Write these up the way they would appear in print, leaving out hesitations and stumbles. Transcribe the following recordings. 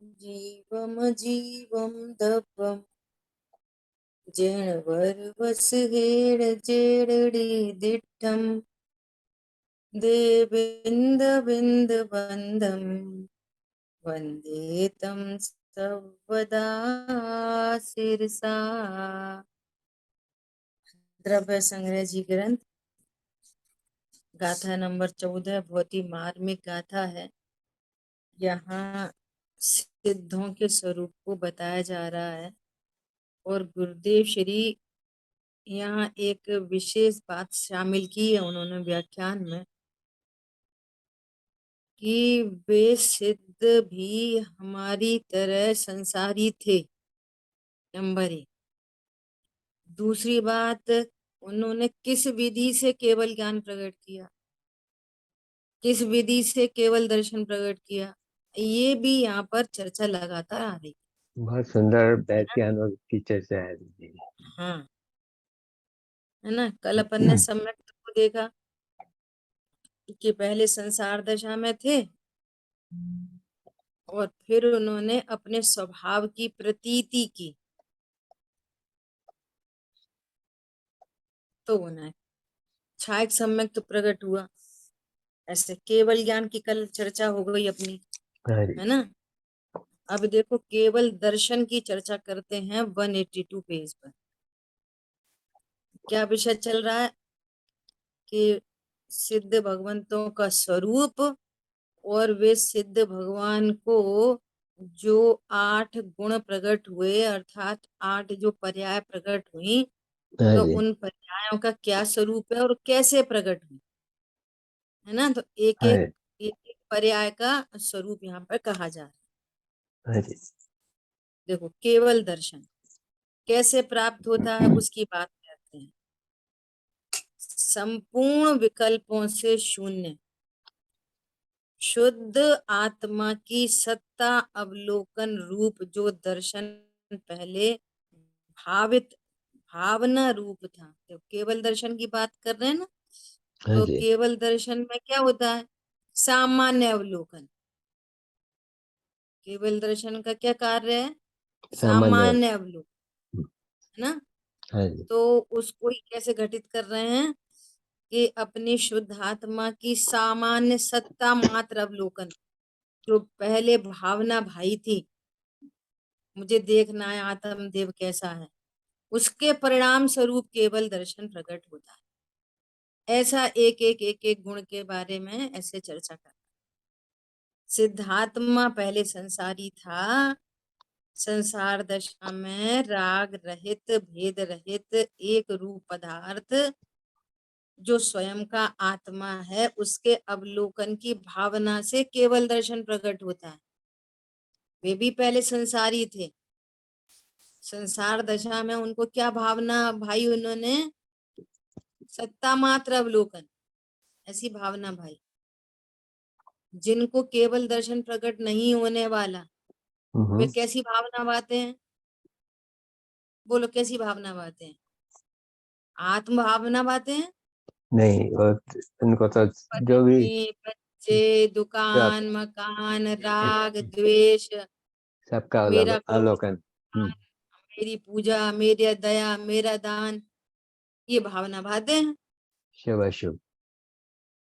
जीवम जीवम दपम जेणवर head जेडडी दिट्टम देबिंद बिंद बंदम वंदे तम सर्वदा सिरसा। द्रव्य संग्रह जी ग्रंथ गाथा नंबर 14 बहुत ही मार्मिक गाथा है। यहाँ सिद्धों के स्वरूप को बताया जा रहा है और गुरुदेव श्री यहाँ एक विशेष बात शामिल की है उन्होंने व्याख्यान में कि वे सिद्ध भी हमारी तरह संसारी थे। नंबर एक। दूसरी बात, उन्होंने किस विधि से केवल ज्ञान प्रकट किया, किस विधि से केवल दर्शन प्रकट किया, ये भी यहाँ पर चर्चा लगातार आ रही बहुत सुंदर है। व्याख्यान की चर्चा है दीदी। हाँ, है ना। कल अपन ने सम्यक को देखा कि पहले संसार दशा में थे और फिर उन्होंने अपने स्वभाव की प्रतीति की, तो उन्हें छायक सम्यक तो प्रकट हुआ। ऐसे केवल ज्ञान की कल चर्चा हो गई अपनी, है ना। अब देखो केवल दर्शन की चर्चा करते हैं 182 पेज पर। क्या विषय चल रहा है कि सिद्ध भगवंतों का स्वरूप और वे सिद्ध भगवान को जो 8 गुण प्रकट हुए अर्थात 8 जो पर्याय प्रकट हुई, तो उन पर्यायों का क्या स्वरूप है और कैसे प्रकट हुई, है ना। तो एक पर्याय का स्वरूप यहाँ पर कहा जा रहा है। देखो केवल दर्शन कैसे प्राप्त होता है उसकी बात करते हैं। संपूर्ण विकल्पों से शून्य शुद्ध आत्मा की सत्ता अवलोकन रूप जो दर्शन पहले भावित भावना रूप था। तो केवल दर्शन की बात कर रहे हैं ना, तो केवल दर्शन में क्या होता है, सामान्य अवलोकन। केवल दर्शन का क्या कार्य है, सामान्य अवलोकन, है ना। तो उसको ही कैसे घटित कर रहे हैं कि अपनी शुद्ध आत्मा की सामान्य सत्ता मात्र अवलोकन, जो पहले भावना भाई थी, मुझे देखना है आत्म देव कैसा है, उसके परिणाम स्वरूप केवल दर्शन प्रकट होता है। ऐसा एक एक गुण के बारे में ऐसे चर्चा कर। सिद्धात्मा पहले संसारी था, संसार दशा में राग रहित भेद रहित एक रूप पदार्थ जो स्वयं का आत्मा है, उसके अवलोकन की भावना से केवल दर्शन प्रकट होता है। वे भी पहले संसारी थे। संसार दशा में उनको क्या भावना भाई, उन्होंने सत्ता मात्र अवलोकन, ऐसी भावना भाई। जिनको केवल दर्शन प्रकट नहीं होने वाला, वे कैसी भावना बातें हैं, बोलो कैसी भावना बातें हैं, आत्म भावना बातें हैं। नहीं, उनको तो जो भी पत्नी बच्चे दुकान मकान राग द्वेष, सबका मेरा क्रोध, अवलोकन। मेरी पूजा, मेरी दया, मेरा दान, ये भावना बातें हैं। शुभ अशुभ।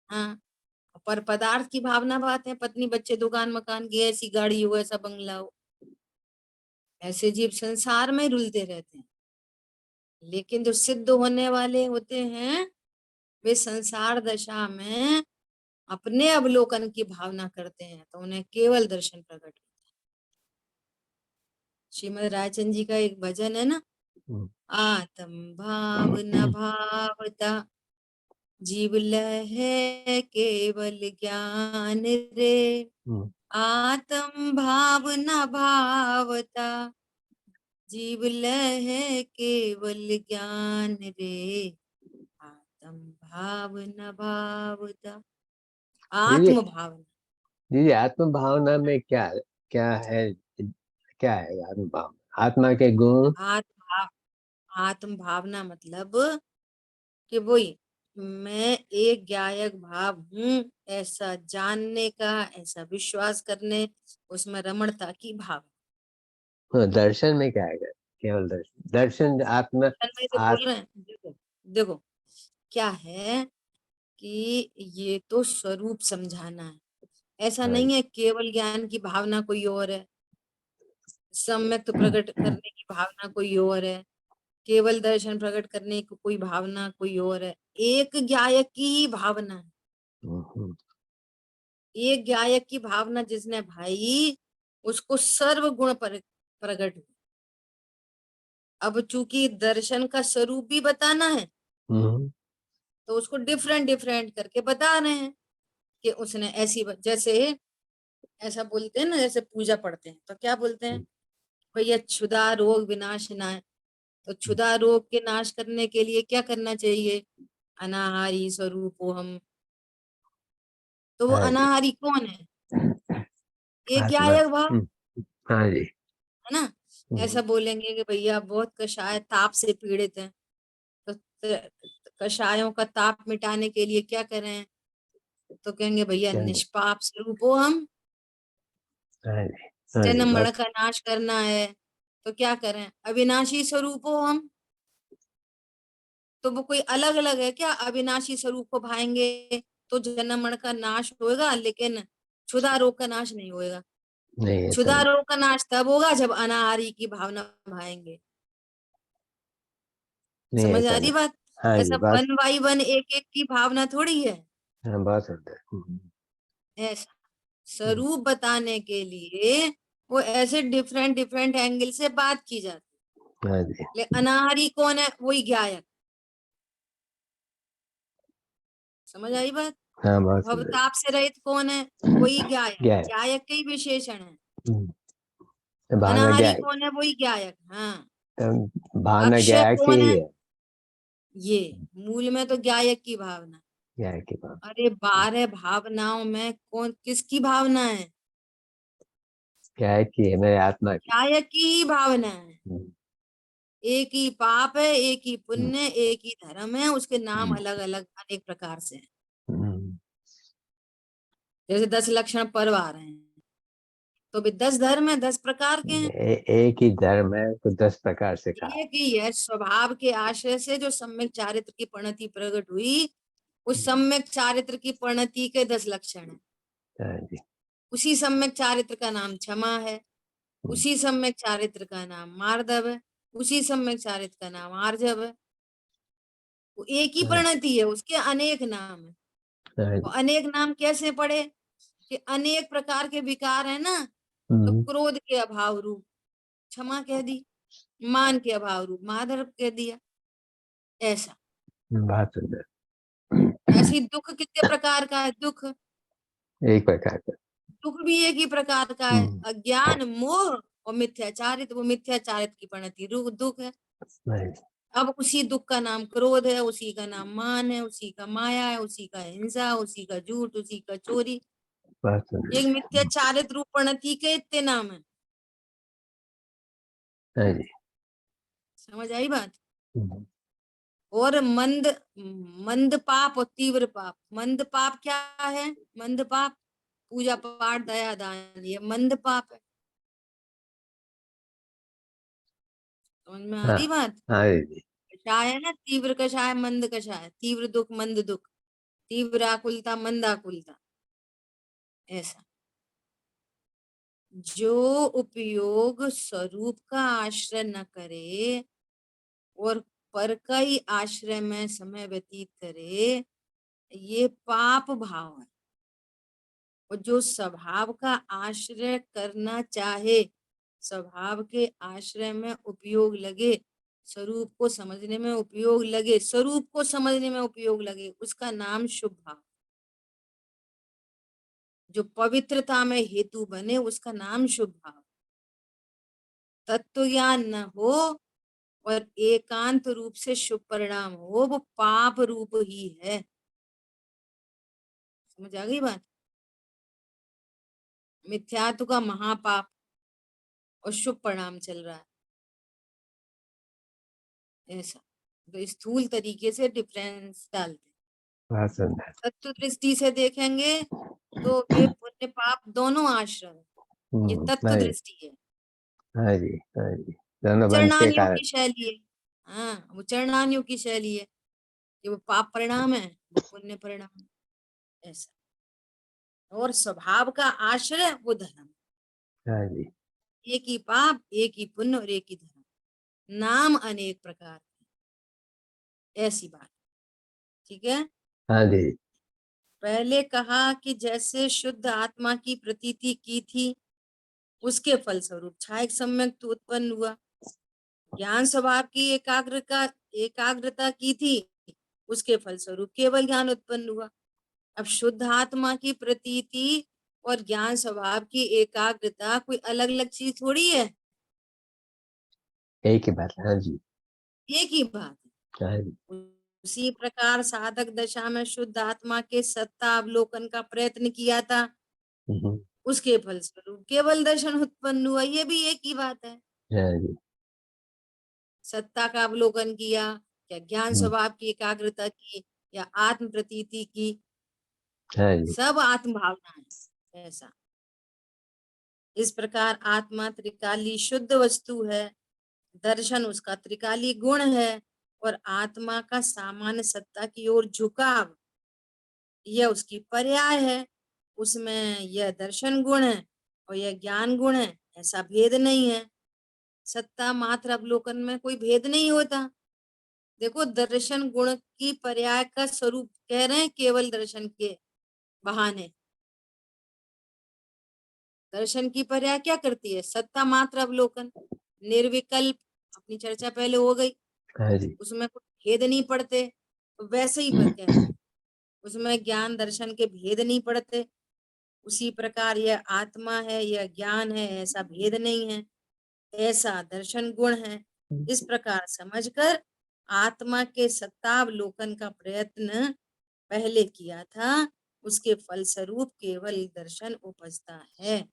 हाँ, पर पदार्थ की भावना बात है, पत्नी बच्चे दुकान मकान की, ऐसी गाड़ी हो ऐसा बंगला हो, ऐसे जीव संसार में रुलते रहते हैं। लेकिन जो सिद्ध होने वाले होते हैं, वे संसार दशा में अपने अवलोकन की भावना करते हैं, तो उन्हें केवल दर्शन प्रकट होता है। श्रीमद रायचंद जी का एक भजन है ना, आत्म भाव न भावता जीव लहे केवल ज्ञान रे, आत्म भाव न भावता जीव लहे केवल ज्ञान रे, आत्म भाव न भावता। आत्म भावना जी, आत्म भावना में क्या क्या है, क्या है आत्म भावना? आत्मा के गुण, आत्म भावना मतलब कि वही मैं एक गायक भाव हूं, ऐसा जानने का, ऐसा विश्वास करने, उसमें रमणता की भाव। हाँ, दर्शन में क्या है? केवल दर्शन, दर्शन आत्मा। में तो बोल रहे हैं, देखो देखो क्या है कि ये तो स्वरूप समझाना है। ऐसा हाँ, नहीं है केवल ज्ञान की भावना कोई और है, सम्यक प्रकट करने की भावना कोई और है, केवल दर्शन प्रकट करने की कोई भावना कोई और है। एक गायक की ही भावना है, हम्म, एक गायक की भावना जिसने भाई उसको सर्व गुण प्रकट हुए। अब चूंकि दर्शन का स्वरूप भी बताना है, हम्म, तो उसको डिफरेंट डिफरेंट करके बता रहे हैं कि उसने ऐसी जैसे ऐसा बोलते हैं ना, जैसे पूजा पढ़ते हैं तो क्या बोलते हैं, भैया क्षुधा रोग विनाशनाय। तो क्षुधा रोग के नाश करने के लिए क्या करना चाहिए, अनाहारी स्वरूपो हम। तो वो हाँ जी। अनाहारी कौन है, एक आत्मा। गायक भाव, हाँ जी। है ना। ऐसा बोलेंगे कि भैया बहुत कषाय ताप से पीड़ित हैं, तो कषायों का ताप मिटाने के लिए क्या करें, तो कहेंगे भैया क्या? निष्पाप स्वरूपो हम। हाँ जी। हाँ जी, जन्म मरण बस। का नाश करना है, तो क्या करें, अविनाशी स्वरूपो हम। तो वो कोई अलग अलग है क्या, अविनाशी स्वरूप को भाएंगे तो जन्म मरण का नाश होएगा, लेकिन क्षुधा रोग का नाश नहीं होएगा। नहीं, ऐसा क्षुधा नहीं। रोग का नाश तब होगा जब अनाहारी की भावना भाएंगे। नहीं, समझ आ ऐसा रही नहीं। बात। हाँ जी, ऐसा बस। 1 बाई 1 एक एक की भावना थोड़ी है। हाँ, बहुत सुंदर। ऐसा स्वरूप बताने के लिए वो ऐसे डिफरेंट डिफरेंट एंगल से बात की जाती हाँ जी। है। अनाहारी कौन है, वही गायक। समझ आई बात। हाँ, बहुत सुंदर। भवताप से रहित कौन है, वही गायक। क्या है? गायक के ही विशेषण है। भावना क्या अनाहारी है? कौन है, वही गायक। हाँ। भावना क्या अक्षय है कि कौन है, ये है? ये मूल में तो गायक की भावना। क्या है कि भाव? अरे 12 भावनाओं में कौन किसकी भावना है, क्या है कि है मेरे आत्मा की। गायक की ही भावना है। हम्म, एक ही पाप है, एक ही हम्म, पुण्य, एक ही धर्म है, उसके नाम हम्म, अलग अलग अनेक प्रकार से हैं। हम्म। जैसे 10 लक्षण पर्व आ रहे हैं, तो भी 10 धर्म है, 10 प्रकार के हैं। एक ही धर्म है तो 10 प्रकार से कहा है। एक ही है, स्वभाव के आश्रय से जो सम्यक चारित्र की परिणति प्रकट हुई, उस सम्यक चारित्र की परिणति के 10 लक्षण है। हाँ जी। उसी सम्यक चारित्र का नाम क्षमा है, हम्म, उसी सम्यक चारित्र का नाम मार्दव है, उसी सम्यक चारित्र का नाम आर्जव है। वो एक ही हाँ, परिणति है, उसके अनेक नाम है। हाँ और जी। अनेक नाम कैसे पढ़े, कि अनेक प्रकार के विकार है ना। तो हम्म, क्रोध के अभाव रूप क्षमा कह दी, मान के अभाव रूप माधव कह दिया। ऐसा बहुत सुंदर। ऐसे ही दुख कितने प्रकार का है, दुख, एक प्रकार का। दुख भी एक ही प्रकार का है, हम्म, अज्ञान मोह और मिथ्याचारित। वो मिथ्याचारित की परिणति दुख है। हाँ जी। अब उसी दुख का नाम क्रोध है, उसी का नाम मान है, उसी का माया है, उसी का हिंसा, उसी का झूठ, उसी का चोरी। बहुत सुंदर। एक मिथ्याचारित रूप परिणति के इतने नाम है। हाँ जी। समझ आई बात। हम्म, और मंद, मंद पाप और तीव्र पाप। मंद पाप क्या है, मंद पाप पूजा पाठ दया दान, ये मंद पाप है। समझ में आ हाँ, रही बात। हाँ जी। कषाय है ना, तीव्र कषाय मंद कषाय, तीव्र दुख मंद दुख, तीव्र आकुलता मंद आकुलता। ऐसा जो उपयोग स्वरूप का आश्रय न करे और पर का ही आश्रय में समय व्यतीत करे, ये पाप भाव है। और जो स्वभाव का आश्रय करना चाहे, स्वभाव के आश्रय में उपयोग लगे, स्वरूप को समझने में उपयोग लगे, स्वरूप को समझने में उपयोग लगे, उसका नाम शुभ भाव। जो पवित्रता में हेतु बने, उसका नाम शुभ भाव। तत्व ज्ञान न हो और एकांत रूप से शुभ परिणाम हो, वो पाप रूप ही है। समझ आ गई बात। मिथ्यात्व का महापाप और शुभ परिणाम चल रहा है। ऐसा तो स्थूल तरीके से डिफरेंस डालते हैं। बहुत सुंदर। तत्व दृष्टि से देखेंगे तो वे पुण्य पाप दोनों आश्रम है। ये तत्व हाँ जी, दृष्टि है। हाँ जी, हाँ जी, दोनों वंश के चरणानियों कारण। की शैली है। हाँ, वो चरणानियों की शैली है कि वो पाप परिणाम है, वो पुण्य परिणाम है, ऐसा। और स्वभाव का आश्रय वो धर्म। हाँ जी, एक ही पाप, एक ही पुण्य और एक ही धर्म, नाम अनेक प्रकार के, ऐसी बात। ठीक है। हाँ जी। पहले कहा कि जैसे शुद्ध आत्मा की प्रतीति की थी, उसके फलस्वरूप छायक सम्यक तो उत्पन्न हुआ। ज्ञान स्वभाव की एकाग्रता की थी, उसके फलस्वरूप केवल ज्ञान उत्पन्न हुआ। अब शुद्ध आत्मा की प्रतीति और ज्ञान स्वभाव की एकाग्रता कोई अलग अलग चीज थोड़ी है, एक ही बात है, हाँ जी, एक ही बात हाँ जी। है। उसी प्रकार साधक दशा में शुद्ध आत्मा के सत्ता अवलोकन का प्रयत्न किया था, हम्म, उसके फलस्वरूप केवल दर्शन उत्पन्न हुआ। ये भी एक ही बात है। हाँ जी। सत्ता का अवलोकन किया, या ज्ञान हम्म, स्वभाव की एकाग्रता की, या आत्म प्रतीति की, हाँ जी। सब आत्म भावना है, ऐसा। इस प्रकार आत्मा त्रिकाली शुद्ध वस्तु है, दर्शन उसका त्रिकाली गुण है, और आत्मा का सामान्य सत्ता की ओर झुकाव यह उसकी पर्याय है। उसमें यह दर्शन गुण है और यह ज्ञान गुण है, ऐसा भेद नहीं है। सत्ता मात्र अवलोकन में कोई भेद नहीं होता। देखो, दर्शन गुण की पर्याय का स्वरूप कह रहे हैं केवल दर्शन के बहाने। दर्शन की पर्याय क्या करती है? सत्ता मात्र अवलोकन, निर्विकल्प, अपनी चर्चा पहले हो गई, हाँ जी। उसमें कुछ भेद नहीं पड़ते। तो वैसे ही कह रहे हैं, उसमें ज्ञान दर्शन के भेद नहीं पड़ते। उसी प्रकार यह आत्मा है, यह ज्ञान है, ऐसा भेद नहीं है, ऐसा दर्शन गुण है। इस प्रकार समझकर आत्मा के सत्तावलोकन का प्रयत्न पहले किया था, उसके फलस्वरूप केवल दर्शन उपजता है।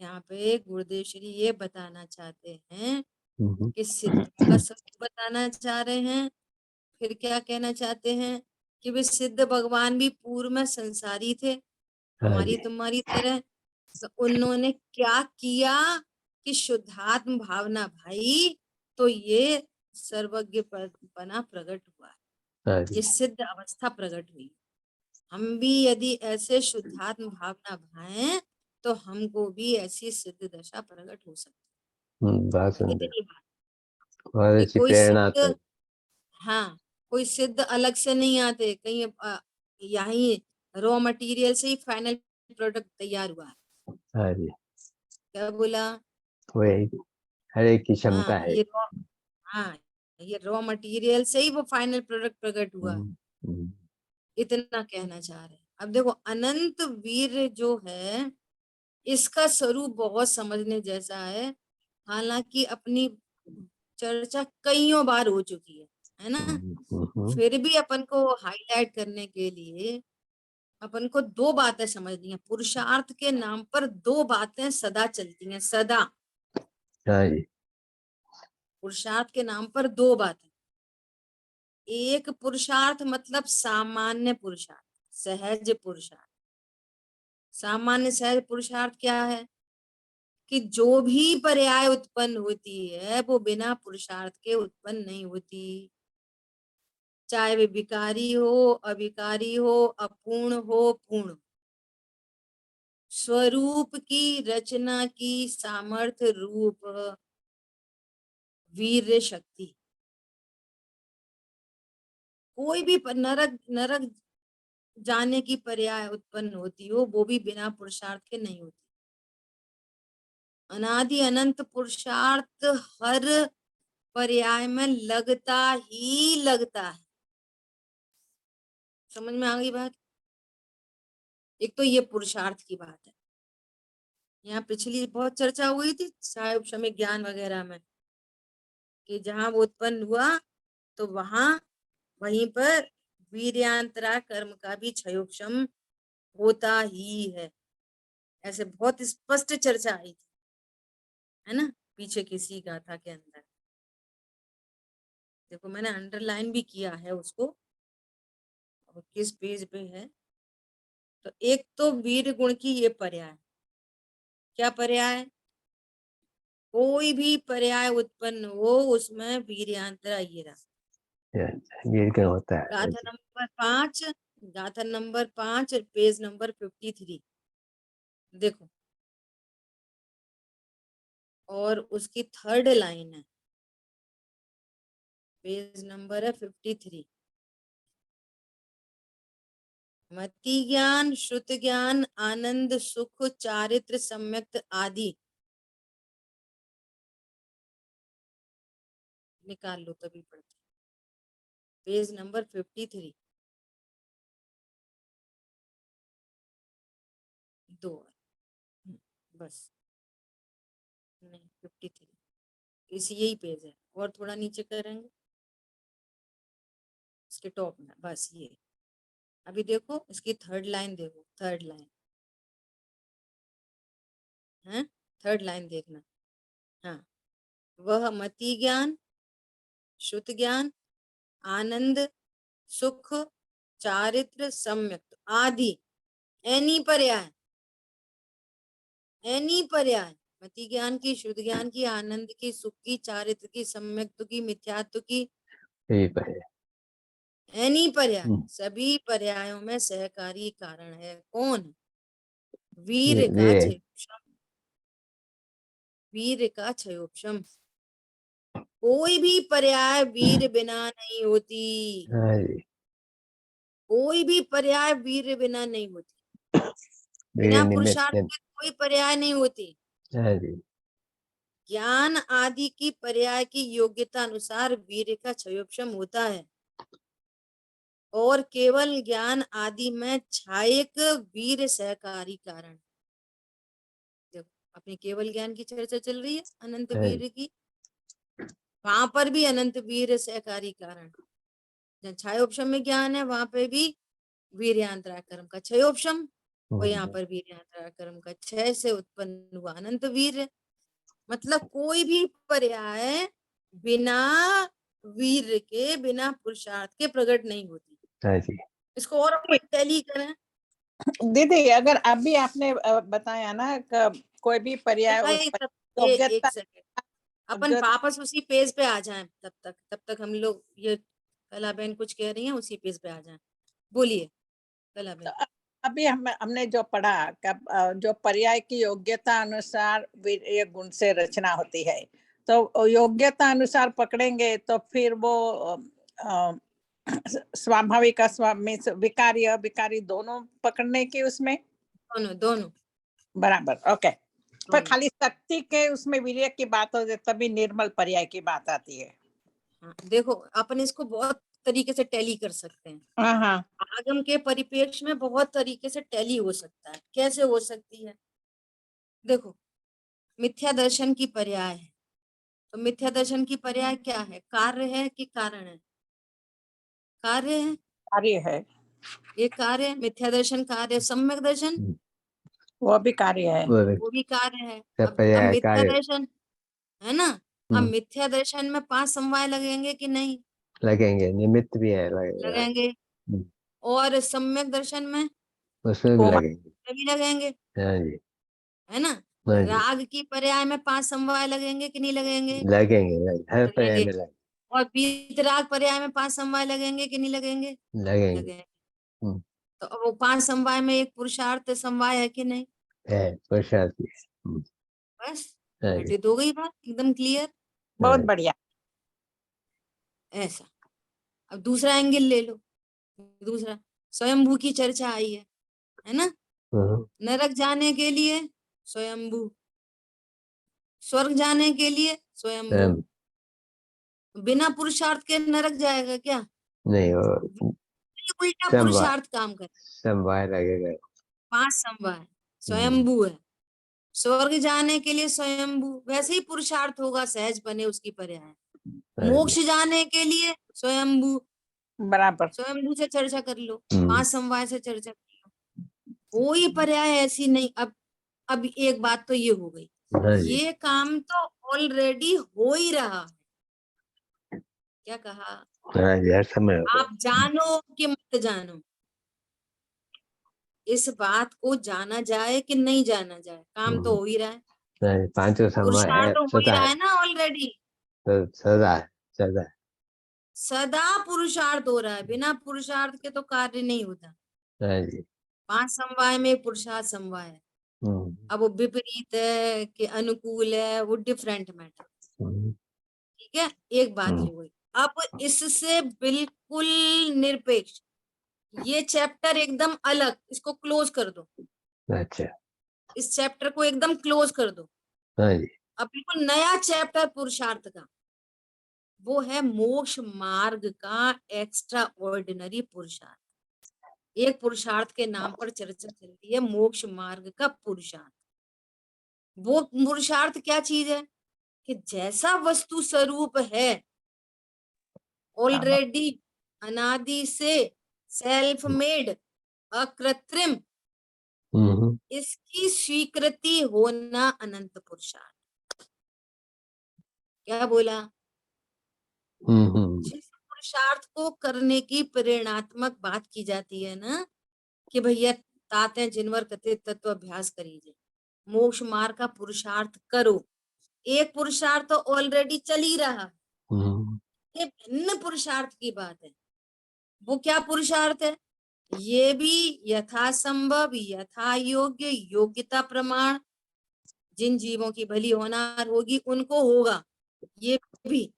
यहाँ पे गुरुदेव श्री ये बताना चाहते हैं हम्म, कि सिद्ध का स्वरूप बताना चाह रहे हैं। फिर क्या कहना चाहते हैं कि वे सिद्ध भगवान भी पूर्व में संसारी थे, हाँ हमारी जी। तुम्हारी तरह। तो उन्होंने क्या किया कि शुद्धात्म भावना भाई, तो ये सर्वज्ञ बना प्रकट हुआ, हाँ ये जी। सिद्ध अवस्था प्रकट हुई। हम भी यदि ऐसे शुद्धात्म भावना भाएं तो हमको भी ऐसी सिद्ध दशा प्रकट हो सकती बहुत है। सुंदर। इतनी बात बहुत कि अच्छी कोई सिद्ध, प्रेरणात्मक। हाँ, कोई सिद्ध अलग से नहीं आते कहीं, यही रॉ मटेरियल से ही फाइनल प्रोडक्ट तैयार हुआ है। हाँ जी। क्या बोला? वही, हर एक की क्षमता हाँ, है। हाँ, ये रॉ मटेरियल से ही वो फाइनल प्रोडक्ट प्रकट हुआ है। हम्म, हम्म, इतना कहना चाह रहे हैं। अब देखो, अनंत वीर जो है, इसका स्वरूप बहुत समझने जैसा है। हालांकि अपनी चर्चा कईयों बार हो चुकी है ना? फिर भी अपन को हाईलाइट करने के लिए अपन को दो बातें समझनी है। पुरुषार्थ के नाम पर दो बातें सदा चलती हैं, सदा। हाँ जी। पुरुषार्थ के नाम पर दो बातें। एक पुरुषार्थ मतलब सामान्य पुरुषार्थ, सहज पुरुषार्थ। सामान्य सहज पुरुषार्थ क्या है? कि जो भी पर्याय उत्पन्न होती है वो बिना पुरुषार्थ के उत्पन्न नहीं होती। चाहे वे विकारी हो, अविकारी हो, अपूर्ण हो, पूर्ण हो। स्वरूप की रचना की सामर्थ्य रूप वीर्य शक्ति, कोई भी नरक नरक जाने की पर्याय उत्पन्न होती हो, वो भी बिना पुरुषार्थ के नहीं होती। अनादि अनंत पुरुषार्थ हर पर्याय में लगता ही लगता है। समझ में आ गई बात? एक तो ये पुरुषार्थ की बात है। यहाँ पिछली बहुत चर्चा हुई थी साहेब समय ज्ञान वगैरह में, कि जहां वो उत्पन्न हुआ तो वहां, वहीं पर वीर्यांतरा कर्म का भी क्षयोक्षम होता ही है। ऐसे बहुत स्पष्ट चर्चा आई थी, है ना, पीछे किसी गाथा के अंदर। देखो, मैंने अंडरलाइन भी किया है उसको, और किस पेज पे है। तो एक तो वीर गुण की ये पर्याय, क्या पर्याय, कोई भी पर्याय उत्पन्न हो उसमें वीर्यांतरा ये रहा। ये क्या होता है? गाथा नंबर 5, गाथा नंबर 5 पेज नंबर 53 देखो, और उसकी थर्ड लाइन है, पेज नंबर है 53। मति ज्ञान, श्रुत ज्ञान, आनंद, सुख, चारित्र, सम्यक्त आदि, निकाल लो तभी पढ़ते, पेज नंबर 53 दो, बस नहीं 53, इसी यही पेज है, और थोड़ा नीचे करेंगे इसके टॉप में, बस ये। अभी देखो इसकी थर्ड लाइन, देखो थर्ड लाइन है, थर्ड लाइन देखना। हाँ, वह मति ज्ञान, श्रुत ज्ञान, आनंद, सुख, चारित्र, सम्यक्त आदि, एनी पर्याय, एनी पर्याय, मति ज्ञान की, शुद्ध ज्ञान की, आनंद की, सुख की, चारित्र की, सम्यक्त की, मिथ्यात्व की, यही पर है। एनी पर्याय, सभी पर्यायों में सहकारी कारण है कौन, वीर का वे क्षयोपशम, वीर का क्षयोपशम। कोई भी पर्याय वीर बिना नहीं होती, हाँ जी, कोई भी पर्याय वीर बिना नहीं होती, मेरे बिना निमित्त पुरुषार्थ के कोई पर्याय नहीं होती। हाँ जी, ज्ञान आदि की पर्याय की योग्यता अनुसार वीर का क्षयोपशम होता है, और केवल ज्ञान आदि में छायक वीर सहकारी कारण। देखो अपनी केवल ज्ञान की चर्चा चल रही है, अनंत हाँ जी, वीर की, वहां पर भी अनंत वीर सहकारी कारण। जहाँ छायोपशम में ज्ञान है वहां पे भी वीर्यांतरा कर्म का क्षयोपशम, और यहाँ पर वीर्यांतरा कर्म का क्षय से उत्पन्न हुआ अनंत वीर। मतलब कोई भी पर्याय बिना वीर के, बिना पुरुषार्थ के प्रकट नहीं होती। हाँ जी, इसको और अपन टैली करें, दीदी अगर अभी आपने बताया ना कोई भी पर्याय भाई उत्पन्न तब एक योग्यता सेकंड, अपन जो वापस उसी पेज पे आ जाएं, तब तक हम लोग ये, कला बहन कुछ कह रही हैं, उसी पेज पे आ जाएं। बोलिए कला बहन। अभी हमने जो पढ़ा जो पर्याय की योग्यता अनुसार वीर्य गुण से रचना होती है, तो योग्यता अनुसार पकड़ेंगे तो फिर वो अ, स्वाभाविक विकारी अविकारी दोनों पकड़ने की उसमें दोनों दोनों बराबर। ओके, पर दोनों। खाली शक्ति के उसमें वीर्य की बात हो जाए तभी निर्मल पर्याय की बात आती है। हाँ, देखो अपन इसको बहुत तरीके से टैली कर सकते हैं, हाँ हाँ, आगम के परिप्रेक्ष्य में बहुत तरीके से टैली हो सकता है। कैसे हो सकती है, देखो मिथ्या दर्शन की पर्याय है, तो मिथ्या दर्शन की पर्याय क्या है, कार्य है कि कारण है, कार्य है, कार्य है, ये कार्य है, मिथ्या दर्शन कार्य है, सम्यक दर्शन वो भी कार्य है। वो वो भी कार्य है। सब अब पर्याय मिथ्या कार्य दर्शन है ना, अब मिथ्या दर्शन में 5 समवाय लगेंगे कि नहीं, लगेंगे, निमित्त भी है लगेगा। लगेंगे, और सम्यक दर्शन में उसमें भी कोमा लगेंगे। भी लगेंगे, हाँ जी, है ना। हाँ जी, राग की पर्याय में 5 समवाय लगेंगे कि नहीं लगेंगे, लगेंगे, हर पर्याय लगेंगे। में लगेंगे। और वीतराग पर्याय में 5 समवाय लगेंगे कि नहीं लगेंगे, लगेंगे। लगेंगे। तो अब वो 5 समवाय में एक पुरुषार्थ समवाय है कि नहीं, है पुरुषार्थ भी है। बस हाँ जी, घटित हो गई बात एकदम क्लियर। बहुत हाँ बढ़िया। ऐसा, अब दूसरा एंगल ले लो, दूसरा स्वयंभू की चर्चा आई है ना, हाँ, नरक जाने के लिए स्वयंभू, स्वर्ग जाने के लिए स्वयंभू, हाँ, बिना पुरुषार्थ के नरक जाएगा क्या, नहीं वो उल्टा समवाय, पुरुषार्थ काम करे। समवाय लगेगा। 5 समवाय स्वयंभू है, स्वर्ग जाने के लिए स्वयंभू, वैसे ही पुरुषार्थ होगा सहज बने उसकी पर्याय। हाँ जी, मोक्ष जाने के लिए स्वयंभू, बराबर। स्वयंभू से चर्चा कर लो, 5 समवाय से चर्चा कर लो, कोई पर्याय ऐसी नहीं। अब एक बात तो ये हो गई, हाँ जी, ये काम तो ऑलरेडी हो ही रहा है, क्या कहा, हाँ जी, हर समय होगा। आप जानो कि मत जानो, इस बात को जाना जाए कि नहीं जाना जाए, काम तो हो ही रहा है, नहीं, पांचों समय पुरुषार्थ है, तो हो ही सदा रहा है, है ना ऑलरेडी। सदा है, सदा है। सदा पुरुषार्थ हो रहा है, बिना पुरुषार्थ के तो कार्य नहीं होता। हाँ जी। 5 समवाय में पुरुषार्थ समवाय है। हम्म, अब वो विपरीत है कि अनुकूल है, वो डिफरेंट मैटर। हम्म, ठीक है, एक बात ये हुई। अब इससे बिल्कुल निरपेक्ष ये चैप्टर एकदम अलग, इसको क्लोज कर दो, अच्छा। इस चैप्टर को एकदम क्लोज कर दो। हाँ जी। अब बिल्कुल नया चैप्टर पुरुषार्थ का, वो है मोक्ष मार्ग का एक्स्ट्रा ऑर्डिनरी पुरुषार्थ। एक पुरुषार्थ के नाम पर चर्चा चलती है, मोक्ष मार्ग का पुरुषार्थ। वो पुरुषार्थ क्या चीज है कि जैसा वस्तु स्वरूप है ऑलरेडी, अनादि से सेल्फ मेड, अकृत्रिम, हम्म, इसकी स्वीकृति होना अनंत पुरुषार्थ। क्या बोला? हम्म, जिस पुरुषार्थ को करने की प्रेरणात्मक बात की जाती है ना, कि भैया ताते जिनवर कथे तत्व अभ्यास करीजे, मोक्ष मार्ग का पुरुषार्थ करो। एक पुरुषार्थ तो ऑलरेडी चल ही रहा, हम्म, ये भिन्न पुरुषार्थ की बात है। वो क्या पुरुषार्थ है? ये भी यथासंभव, यथा योग्य, योग्यता प्रमाण, जिन जीवों की भली होनार होगी उनको होगा, ये भी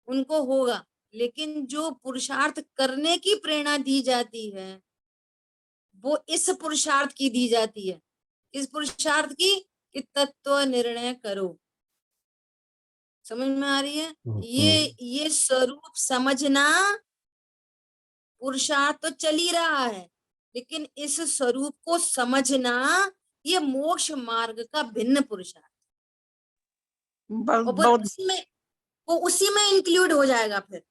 उनको होगा। लेकिन जो पुरुषार्थ करने की प्रेरणा दी जाती है वो इस पुरुषार्थ की दी जाती है। इस पुरुषार्थ की कि तत्व निर्णय करो। समझ में आ रही है? ये स्वरूप समझना पुरुषार्थ तो चल ही रहा है, लेकिन इस स्वरूप को समझना ये मोक्ष मार्ग का भिन्न पुरुषार्थ। और बहुत वो उसी में इंक्लूड हो जाएगा। फिर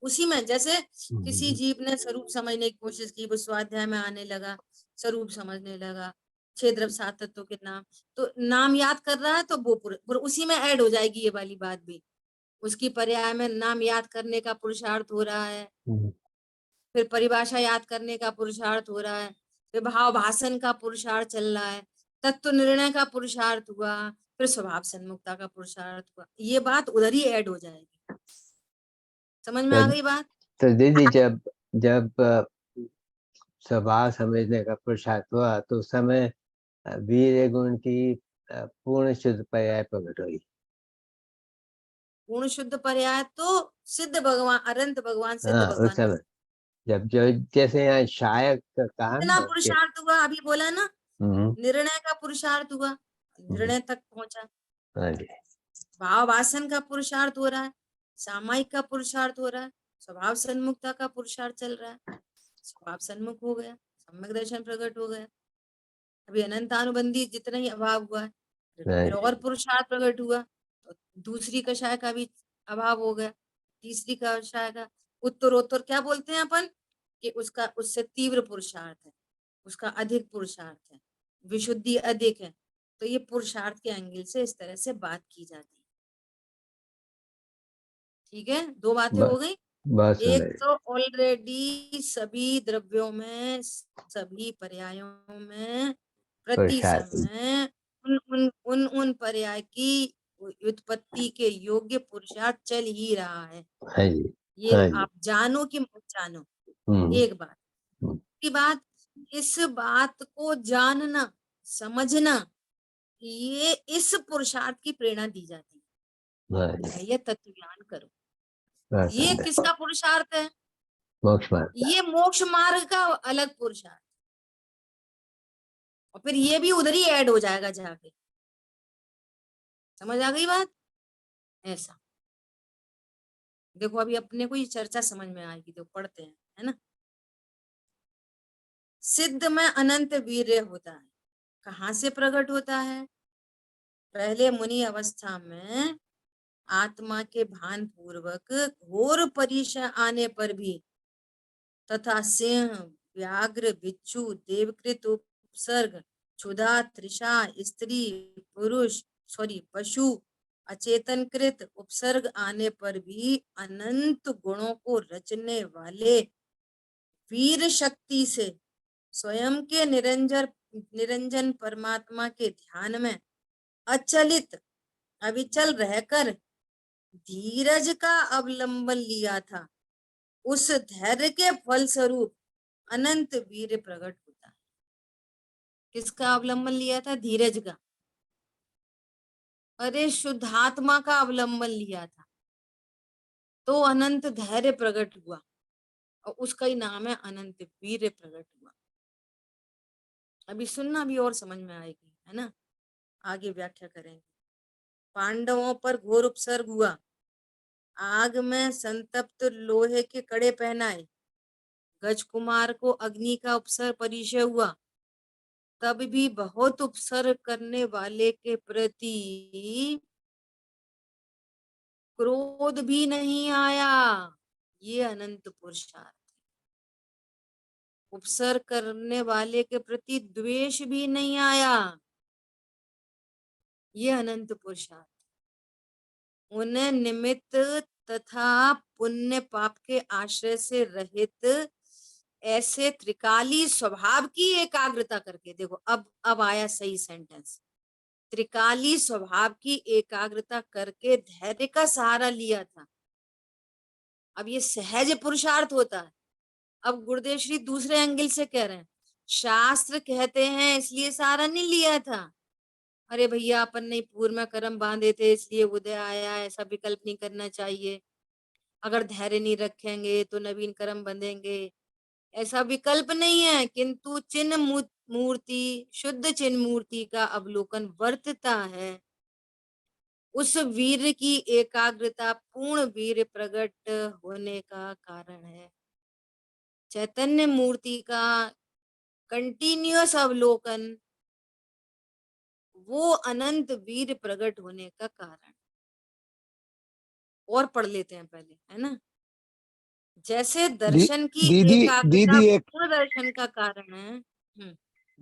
उसी में, जैसे किसी जीव ने स्वरूप समझने की कोशिश की, वो स्वाध्याय में आने लगा, स्वरूप समझने लगा, 6 द्रव्य 7 तत्वों के नाम, तो नाम याद कर रहा है, तो वो उसी में ऐड हो जाएगी ये वाली बात भी। उसकी पर्याय में नाम याद करने का पुरुषार्थ हो रहा है, फिर परिभाषा याद करने का पुरुषार्थ हो रहा है, फिर भाव भाषण का पुरुषार्थ चल रहा है, तत्व निर्णय का पुरुषार्थ हुआ, फिर स्वभाव सन्मुखता का पुरुषार्थ हुआ। ये बात उधर ही ऐड हो जाएगी। समझ में आ गई बात? तो दीदी, जब जब स्वभाव समझने का पुरुषार्थ हुआ तो उस समय वीर गुण की पूर्ण शुद्ध पर्याय प्रकट हुई। पूर्ण शुद्ध पर्याय तो सिद्ध भगवान, अनंत भगवान, सिद्ध हाँ, उस भगवान का समय जब जो जैसे यहाँ शायक का कहा कितना ना कि पुरुषार्थ हुआ, अभी बोला ना, हम्म, निर्णय का पुरुषार्थ हुआ, हम्म, निर्णय तक पहुंचा। हाँ जी। भाव वासन का पुरुषार्थ हो रहा है, सामायिक का पुरुषार्थ हो रहा है, स्वभाव सन्मुखता का पुरुषार्थ चल रहा है, स्वभाव सन्मुख हो गया, सम्यक दर्शन प्रकट हो गया। अभी अनंतानुबंधी जितना ही अभाव हुआ है, हाँ फिर जी। और पुरुषार्थ प्रकट हुआ, तो दूसरी कषाय का भी अभाव हो गया, तीसरी कषाय का उत्तरोत्तर क्या बोलते हैं अपन, कि उसका उससे तीव्र पुरुषार्थ है, उसका अधिक पुरुषार्थ है, विशुद्धि अधिक है। तो ये पुरुषार्थ के एंगल से इस तरह से बात की जाती है। ठीक है, 2 बातें हो गई। बहुत एक सुंदर। तो ऑलरेडी सभी द्रव्यों में, सभी पर्यायों में, प्रति पुरुषार्थ। समय उन पर्याय की उत्पत्ति के योग्य पुरुषार्थ चल ही रहा है। हाँ जी। ये हाँ जी। आप जानो कि मत जानो, हम्म, एक बात की बात, इस बात को जानना, समझना, ये इस पुरुषार्थ की प्रेरणा दी जाती हाँ है। जी। भैया तत्व ज्ञान करो, बहुत ये सुंदर। किसका पुरुषार्थ है? मोक्ष मार्ग का। ये मोक्ष मार्ग का अलग पुरुषार्थ। और फिर ये भी उधर ही ऐड हो जाएगा जाके। समझ आ गई बात? ऐसा देखो, अभी अपने को ये चर्चा समझ में आएगी, तो पढ़ते हैं, है ना। सिद्ध में अनंत वीर्य होता है, कहाँ से प्रकट होता है? पहले मुनि अवस्था में आत्मा के भान पूर्वक घोर परिचय आने पर भी, तथा सिंह, व्याघ्र, बिच्छू, देवकृत उपसर्ग, क्षुधा, तृषा, स्त्री, पुरुष, पशु, अचेतनकृत उपसर्ग आने पर भी अनंत गुणों को रचने वाले वीर शक्ति से स्वयं के निरंजन परमात्मा के ध्यान में अचलित अविचल रहकर धीरज का अवलंबन लिया था, उस धैर्य के फलस्वरूप अनंत वीर प्रकट होता है। किसका अवलंबन लिया था? धीरज का। अरे शुद्धात्मा का अवलंबन लिया था तो अनंत धैर्य प्रकट हुआ और उसका ही नाम है अनंत वीर प्रकट हुआ। अभी सुनना भी और समझ में आएगी, है ना। आगे व्याख्या करेंगे। पांडवों पर घोर उपसर्ग हुआ, आग में संतप्त लोहे के कड़े पहनाए, गज कुमार को अग्नि का उपसर्ग परिचय हुआ, तब भी बहुत उपसर्ग करने वाले के प्रति क्रोध भी नहीं आया। ये अनंत पुरुषार्थ। उपसर्ग करने वाले के प्रति द्वेष भी नहीं आया, ये अनंत पुरुषार्थ। उन्हें निमित्त तथा पुण्य पाप के आश्रय से रहित ऐसे त्रिकाली स्वभाव की एकाग्रता करके, देखो अब आया सही सेंटेंस, त्रिकाली स्वभाव की एकाग्रता करके धैर्य का सहारा लिया था। अब ये सहज पुरुषार्थ होता है। अब गुरुदेव श्री दूसरे एंगल से कह रहे हैं, शास्त्र कहते हैं इसलिए सहारा नहीं लिया था। अरे भैया अपन ने पूर्व में कर्म बांधे थे इसलिए उदय आया, ऐसा विकल्प नहीं करना चाहिए। अगर धैर्य नहीं रखेंगे तो नवीन कर्म बंधेंगे, ऐसा विकल्प नहीं है। किंतु चिन्ह मूर्ति, शुद्ध चिन्ह मूर्ति का अवलोकन वर्तता है। उस वीर की एकाग्रता पूर्ण वीर प्रकट होने का कारण है। चैतन्य मूर्ति का कंटिन्यूअस अवलोकन वो अनंत वीर प्रकट होने का कारण। और पढ़ लेते हैं पहले, है ना। जैसे दर्शन की दीदी एकाग्रता दीदी एक पूर्ण दर्शन का कारण है।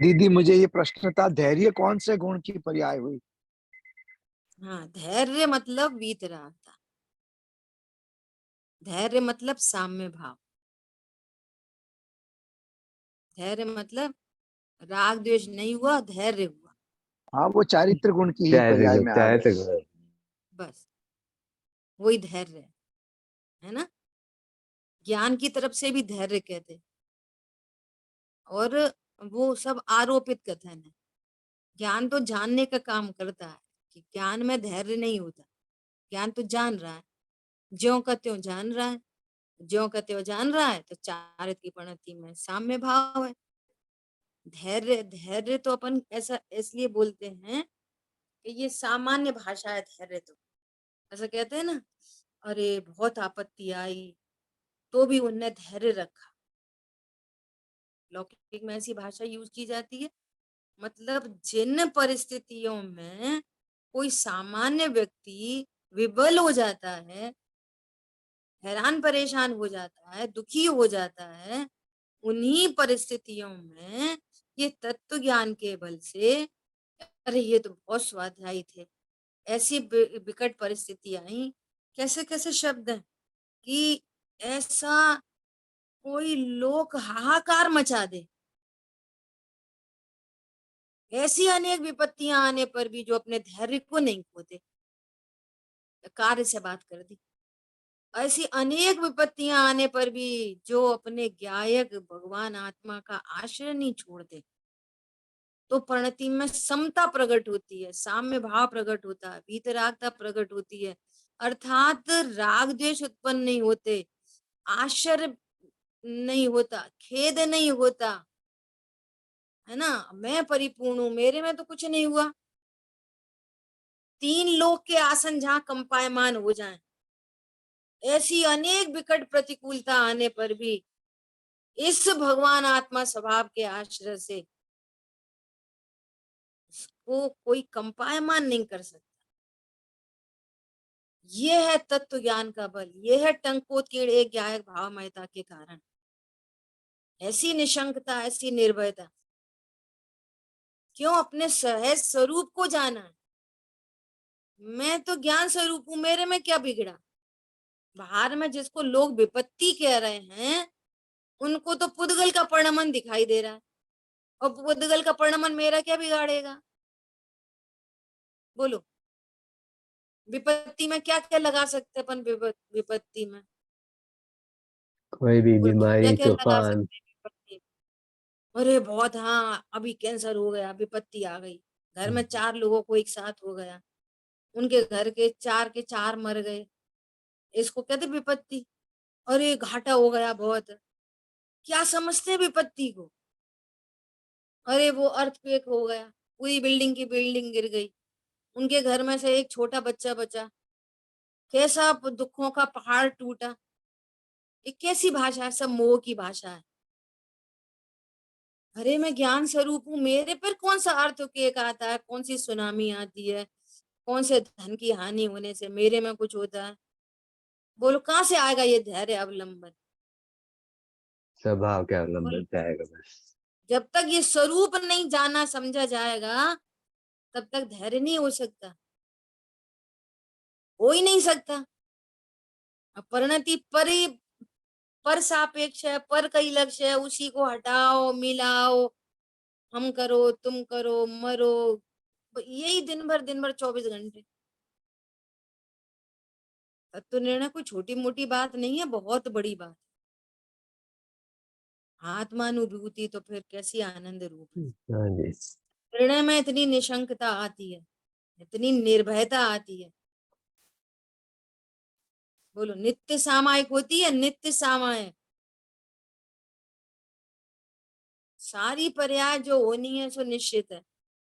दीदी मुझे ये प्रश्न था, धैर्य कौन से गुण की पर्याय हुई? हाँ, धैर्य मतलब वीतरागता, धैर्य मतलब साम्य भाव, धैर्य मतलब राग द्वेष नहीं हुआ, धैर्य हुआ। हाँ, वो चारित्र गुण की ही पर्याय में आ गए। बस वही धैर्य है ना। ज्ञान की तरफ से भी धैर्य कहते, और वो सब आरोपित कथन है। ज्ञान तो जानने का काम करता है, कि ज्ञान में धैर्य नहीं होता। ज्ञान तो जान रहा है, ज्यों का त्यों जान रहा है, ज्यों का त्यों जान रहा है, तो चारित्र की परिणति में साम्य भाव है। धैर्य धैर्य तो अपन ऐसा इसलिए बोलते हैं कि ये सामान्य भाषा है। धैर्य तो ऐसा कहते हैं ना, अरे बहुत आपत्ति आई तो भी उनने धैर्य रखा। लौकिक में ऐसी भाषा यूज की जाती है, मतलब जिन परिस्थितियों में कोई सामान्य व्यक्ति विबल हो जाता है, हैरान परेशान हो जाता है, दुखी हो जाता है, उन्हीं परिस्थितियों में ये तत्व ज्ञान के बल से, अरे ये तो बहुत स्वाध्यायी थे, ऐसी विकट परिस्थिति आई। कैसे कैसे शब्द हैं कि ऐसा कोई लोक हाहाकार मचा दे, ऐसी अनेक विपत्तियां आने पर भी जो अपने धैर्य को नहीं खोते, कार्य से बात कर दी। ऐसी अनेक विपत्तियां आने पर भी जो अपने ज्ञायक भगवान आत्मा का आश्रय नहीं छोड़ते, तो परिणति में समता प्रकट होती है, साम्य भाव प्रकट होता है, वीतरागता प्रकट होती है। अर्थात राग द्वेष उत्पन्न नहीं होते, आश्चर्य नहीं होता, खेद नहीं होता, है ना। मैं परिपूर्ण हूं, मेरे में तो कुछ नहीं हुआ। तीन लोक के आसन जहां कंपायमान हो जाएं, ऐसी अनेक विकट प्रतिकूलता आने पर भी इस भगवान आत्मा स्वभाव के आश्रय से उसको कोई कंपायमान नहीं कर सकता। ये है तत्व ज्ञान का बल, ये है टंकोत्कीर्ण एक ज्ञायक भावमयता के कारण। ऐसी निशंकता, ऐसी निर्भयता, क्यों? अपने सहज स्वरूप को जाना है। मैं तो ज्ञान स्वरूप हूं, मेरे में क्या बिगड़ा। बाहर में जिसको लोग विपत्ति कह रहे हैं, उनको तो पुद्गल का परिणमन दिखाई दे रहा है। और बुद्धगल का परिणमन मेरा क्या बिगाड़ेगा? बोलो, विपत्ति में क्या क्या लगा सकते हैं अपन? विपत्ति में कोई भी बोलो क्या बीमारी, क्या लगा तूफान। सकते हैं विपत्ति में? अरे बहुत, हाँ अभी कैंसर हो गया, विपत्ति आ गई। घर में 4 लोगों को एक साथ हो गया, उनके घर के 4 मर गए, इसको कहते विपत्ति। अरे घाटा हो गया बहुत, क्या समझते हैं विपत्ति को? अरे वो अर्थक्वेक हो गया, पूरी बिल्डिंग की बिल्डिंग गिर गई, उनके घर में से एक छोटा बच्चा बचा, कैसा दुखों का पहाड़ टूटा। ये कैसी भाषा है? सब मोह की भाषा है। अरे मैं ज्ञान स्वरूप हूँ, मेरे पर कौन सा अर्थक्वेक आता है, कौन सी सुनामी आती है, कौन से धन की हानि होने से मेरे में कुछ होता है? बोलो कहाँ से आएगा ये धैर्य अवलंबन? स्वभाव के बोलो, अवलंबन जाएगा बस। जब तक ये स्वरूप नहीं जाना समझा जाएगा तब तक धैर्य नहीं हो सकता, हो ही नहीं सकता। अब परिणति पर सापेक्ष है, पर कई लक्ष्य है, उसी को हटाओ मिलाओ, हम करो तुम करो मरो, यही दिन भर 24 घंटे। तत्व निर्णय कोई छोटी मोटी बात नहीं है, बहुत बड़ी बात। आत्मानुभूति तो फिर कैसी आनंद रूप है। हाँ जी। निर्णय में इतनी निशंकता आती है, इतनी निर्भयता आती है। बोलो नित्य सामायिक होती है, नित्य सामायिक। सारी पर्याय जो होनी है सो निश्चित है। हाँ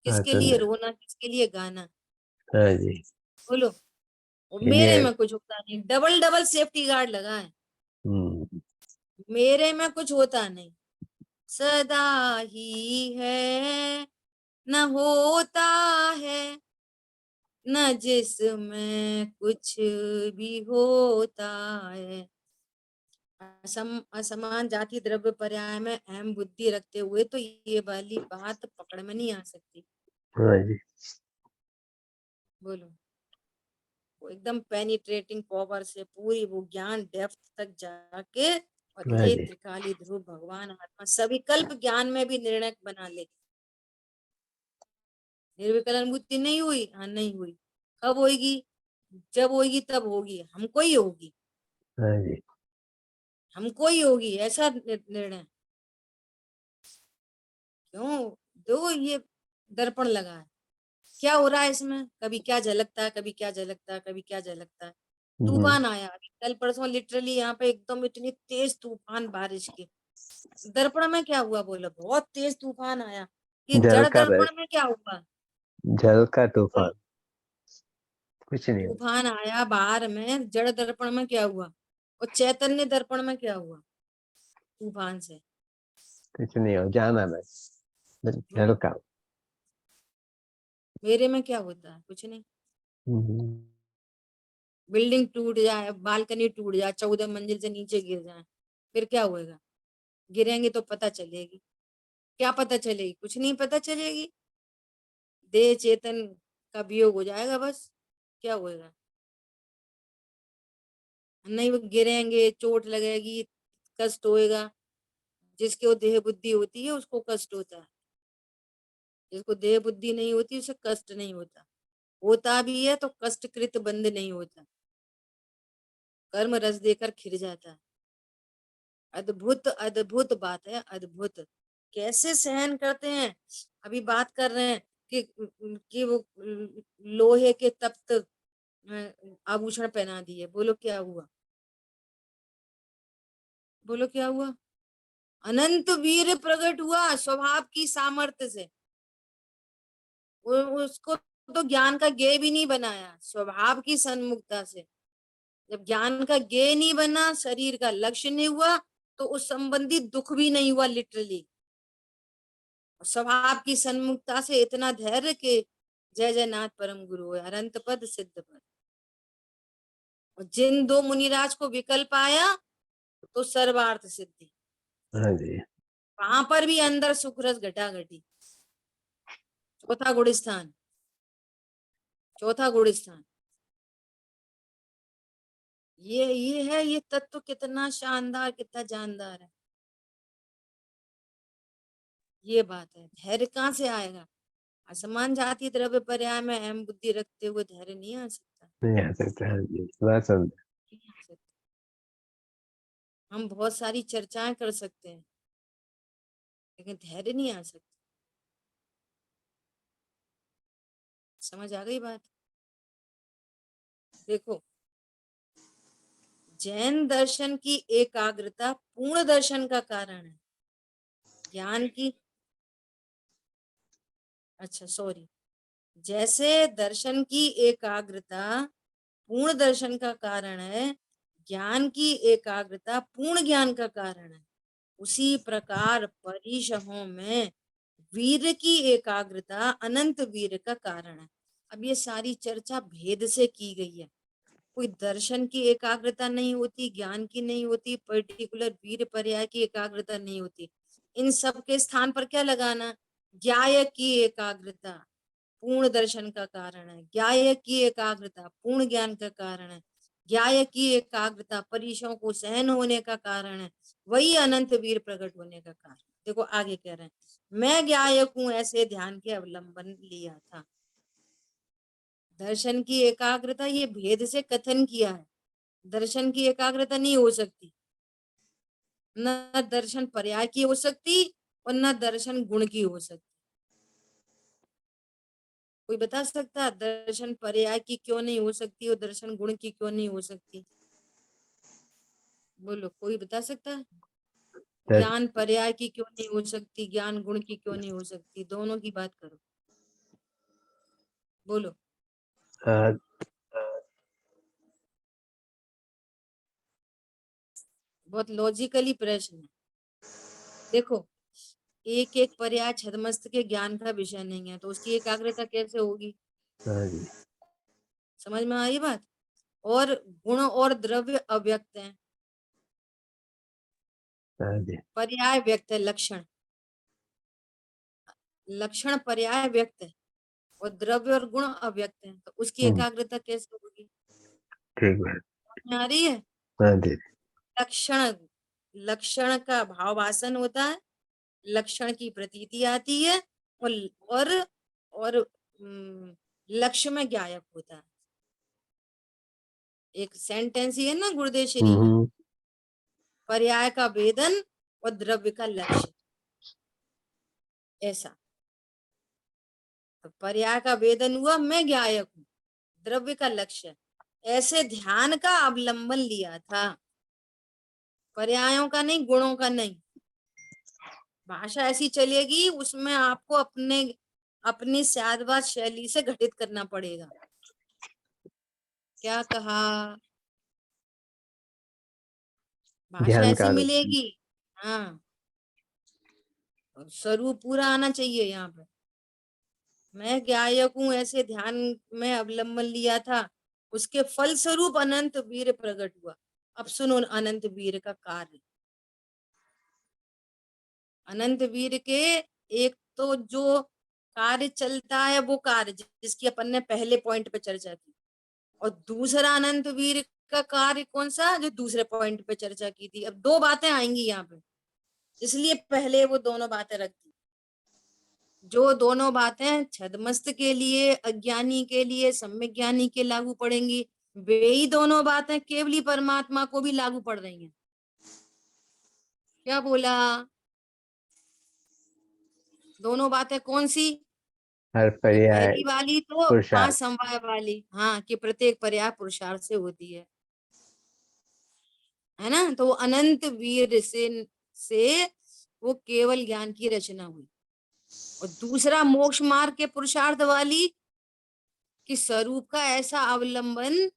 किसके तो लिए रोना, किसके लिए गाना? हाँ जी। बोलो, वो मेरे ये में कुछ होता नहीं, डबल डबल सेफ्टी गार्ड लगा है, हम्म, मेरे में कुछ होता नहीं। सदा ही है, न होता है, न जिसमें कुछ भी होता है। असमान जाति द्रव्य पर्याय में अहम बुद्धि रखते हुए तो ये वाली बात पकड़ में नहीं आ सकती। हाँ जी। बोलो, वो एकदम पेनिट्रेटिंग पावर से पूरी वो ज्ञान डेप्थ तक जाके, और हाँ ये जी। त्रिकाली ध्रुव भगवान आत्मा सविकल्प ज्ञान में भी निर्णय बना ले। निर्विकलन बुद्धि नहीं हुई, हाँ नहीं हुई। कब होगी? जब होगी तब होगी, हमको ही होगी, हाँ जी। हमको ही होगी, ऐसा निर्णय। क्यों? दो ये दर्पण लगा है, क्या हो रहा है इसमें? कभी क्या झलकता है, कभी क्या झलकता है, कभी क्या झलकता है। हम्म, तूफान आया अभी कल परसों, लिटरली यहाँ पे एकदम इतनी तेज तूफान बारिश की। दर्पण में क्या हुआ? बोलो, बहुत तेज तूफान आया। ये जल जड़ का बस, दर्पण में क्या हुआ? जल का तूफान, बोलो, कुछ नहीं हो, तूफान आया बाहर में, जड़ दर्पण में क्या हुआ? और चैतन्य दर्पण में क्या हुआ तूफान से? कुछ नहीं हो जाना बस, जल बोलो, का। मेरे में क्या होता है? कुछ नहीं। हम्म, बिल्डिंग टूट जाए, बालकनी टूट जाए, 14 मंजिल से नीचे गिर जाए, फिर क्या होएगा? गिरेंगे तो पता चलेगी, क्या पता चलेगी? कुछ नहीं पता चलेगी। देह चेतन का वियोग हो जाएगा बस, क्या होएगा? नहीं, वो गिरेंगे, चोट लगेगी, कष्ट होएगा। जिसके वो देह बुद्धि होती है उसको कष्ट होता है, जिसको देह बुद्धि नहीं होती उसे कष्ट नहीं होता। होता भी है तो कष्टकृत बंद नहीं होता, कर्म रस देकर खिर जाता है। अद्भुत अद्भुत बात है, अद्भुत। कैसे सहन करते हैं? अभी बात कर रहे हैं कि वो लोहे के तप्त आभूषण पहना दिए, बोलो क्या हुआ? बोलो क्या हुआ? अनंत वीर प्रकट हुआ स्वभाव की सामर्थ्य से। उसको तो ज्ञान का ज्ञेय भी नहीं बनाया, स्वभाव की सन्मुखता से। जब ज्ञान का ज्ञेय नहीं बना, शरीर का लक्ष्य नहीं हुआ, तो उस संबंधी दुख भी नहीं हुआ लिटरली। स्वभाव की सन्मुखता से इतना धैर्य के जय जय नाथ परम गुरु है, अनंत पद सिद्ध पद। और जिन 2 मुनिराज को विकल्प आया तो सर्वार्थ सिद्धि, हाँ जी। वहां पर भी अंदर सुख रस घटा घटी। चौथा गुण स्थान, चौथा गुण स्थान, ये है, ये तत्व कितना शानदार, कितना जानदार है। ये बात है। धैर्य कहाँ से आएगा? असमान जाति द्रव्य पर्याय में अहम बुद्धि रखते हुए धैर्य नहीं आ सकता, नहीं आ सकता। हाँ जी, बात समझ। नहीं आ सकता। हम बहुत सारी चर्चाएं कर सकते हैं लेकिन धैर्य नहीं आ सकता। समझ आ गई बात? देखो, जैन दर्शन की एकाग्रता पूर्ण दर्शन का कारण है। ज्ञान की, अच्छा सॉरी, जैसे दर्शन की एकाग्रता पूर्ण दर्शन का कारण है, ज्ञान की एकाग्रता पूर्ण ज्ञान का कारण है, उसी प्रकार परिशहों में वीर की एकाग्रता अनंत वीर का कारण है। अब ये सारी चर्चा भेद से की गई है। कोई दर्शन की एकाग्रता नहीं होती, ज्ञान की नहीं होती, पर्टिकुलर वीर पर्याय की एकाग्रता नहीं होती। इन सब के स्थान पर क्या लगाना? ज्ञाय की एकाग्रता पूर्ण दर्शन का कारण है, ज्ञाय की एकाग्रता पूर्ण ज्ञान का कारण है, ज्ञाय की एकाग्रता परिशों को सहन होने का कारण है, वही अनंत वीर प्रकट होने का कारण। देखो आगे कह रहे हैं, मैं ज्ञायक हूं ऐसे ध्यान के अवलंबन लिया था। दर्शन की एकाग्रता ये भेद से कथन किया है। दर्शन की एकाग्रता नहीं हो सकती, न दर्शन पर्याय की हो सकती और न दर्शन गुण की हो सकती। कोई बता सकता दर्शन पर्याय की क्यों नहीं हो सकती और दर्शन गुण की क्यों नहीं हो सकती? बोलो, कोई बता सकता है? ज्ञान पर्याय की क्यों नहीं हो सकती, ज्ञान गुण की क्यों नहीं हो सकती? दोनों की बात करो, बोलो। बहुत लॉजिकली प्रश्न है। देखो, एक एक पर्याय छदमस्त के ज्ञान का विषय नहीं है तो उसकी एकाग्रता कैसे होगी? हाँ जी, समझ में आई बात? और गुण और द्रव्य अव्यक्त हैं, हाँ जी। पर्याय व्यक्त है, लक्षण लक्षण पर्याय व्यक्त है और द्रव्य और गुण अव्यक्त है, तो उसकी एकाग्रता कैसे होगी? ठीक है। समझ में आ रही है? हाँ जी। लक्षण, लक्षण का भाववासन होता है, लक्षण की प्रतीति आती है और और लक्ष्य में ज्ञायक होता है। एक सेंटेंस ही है ना गुरुदेव श्री में, पर्याय का वेदन और द्रव्य का लक्ष्य, ऐसा। तो पर्याय का वेदन हुआ, मैं ज्ञायक हूँ, द्रव्य का लक्ष्य, ऐसे ध्यान का अवलंबन लिया था, पर्यायों का नहीं, गुणों का नहीं। भाषा ऐसी चलेगी उसमें आपको अपनी सादवाद शैली से घटित करना पड़ेगा। क्या कहा? भाषा ध्यान ऐसी का मिलेगी, हाँ, स्वरूप पूरा आना चाहिए यहाँ पे। मैं ज्ञायक हूं ऐसे ध्यान में अवलंबन लिया था, उसके फल स्वरूप अनंत वीर प्रकट हुआ। अब सुनो अनंत वीर का कार्य। अनंत वीर के एक तो जो कार्य चलता है वो कार्य जिसकी अपन ने पहले पॉइंट पे चर्चा की, और दूसरा अनंत वीर का कार्य कौन सा जो दूसरे पॉइंट पे चर्चा की थी। अब दो बातें आएंगी यहाँ पे, इसलिए पहले वो दोनों बातें रख दी। जो दोनों बातें छदमस्त के लिए, अज्ञानी के लिए, सम्यक ज्ञानी के लागू पड़ेंगी, वे ही दोनों बातें केवली परमात्मा को भी लागू पड़ रही हैं। क्या बोला? दोनों बातें कौन सी? हर कि पर्याय पहली वाली तो पांच पुरुषार्थ। समवाय वाली, हाँ, कि प्रत्येक पर्याय पुरुषार्थ से होती है ना। तो अनंत वीर से वो केवल ज्ञान की रचना हुई। और दूसरा मोक्ष मार्ग के पुरुषार्थ वाली कि स्वरूप का ऐसा अवलंबन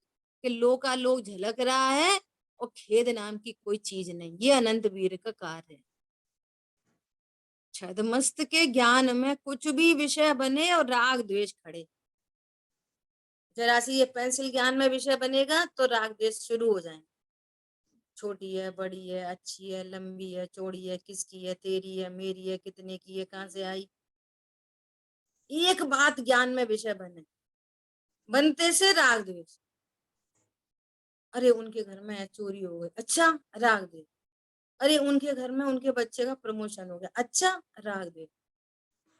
कि लोकालोक झलक रहा है और खेद नाम की कोई चीज नहीं, ये अनंत वीर का कार्य है। छदमस्त के ज्ञान में कुछ भी विषय बने और राग द्वेष खड़े, जरा सी ये पेंसिल ज्ञान में विषय बनेगा तो राग द्वेष शुरू हो जाएंगे। छोटी है, बड़ी है, अच्छी है, लंबी है, चौड़ी है, किसकी है, तेरी है, मेरी है, कितने की है, कहाँ से आई। एक बात ज्ञान में विषय बने, बनते से राग द्वेष। अरे उनके घर में चोरी हो गई, अच्छा, राग द्वेष। अरे उनके घर में उनके बच्चे का प्रमोशन हो गया, अच्छा, राग द्वेष।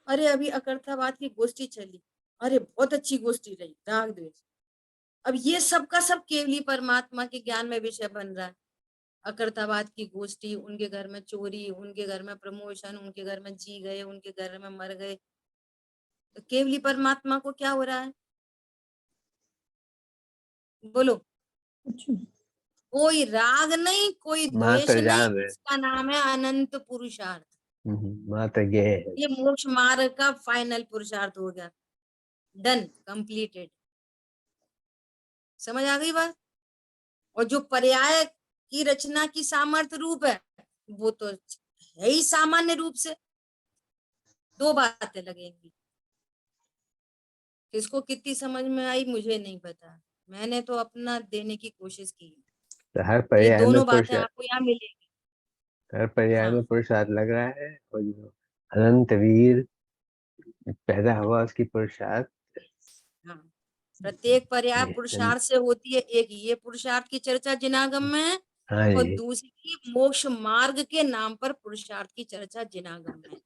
अरे अभी अकर्थावाद की गोष्ठी चली, अरे बहुत अच्छी गोष्ठी रही, राग द्वेष। अब ये सब का सब केवली परमात्मा के ज्ञान में विषय बन रहा है। अकर्तावाद की गोष्ठी, उनके घर में चोरी, उनके घर में प्रमोशन, उनके घर में जी गए, उनके घर में मर गए, तो केवली परमात्मा को क्या हो रहा है? बोलो। कोई राग नहीं, कोई द्वेष मात्र नहीं, जान है। इसका नाम है अनंत पुरुषार्थ। मात्र ज्ञेय है। ये मोक्ष मार्ग का फाइनल पुरुषार्थ हो गया, डन, कंप्लीटेड। समझ आ गई बात? और जो पर्याय की रचना की सामर्थ्य रूप है, वो तो है ही सामान्य रूप से। दो बातें लगेंगी, किसको कितनी समझ में आई मुझे नहीं पता, मैंने तो अपना देने की कोशिश की। तो हर ये पर्याय में दोनों बातें पुरुषार्थ, आपको यहाँ मिलेगी। हर पर्याय में हाँ पुरुषार्थ लग रहा है, और जो अनंत वीर पैदा हुआ उसकी पुरुषार्थ। हाँ, प्रत्येक पर्याय ये पुरुषार्थ से होती है। एक ये पुरुषार्थ की चर्चा जिनागम में है, हाँ और जी, दूसरी मोक्ष मार्ग के नाम पर पुरुषार्थ की चर्चा जिनागम में।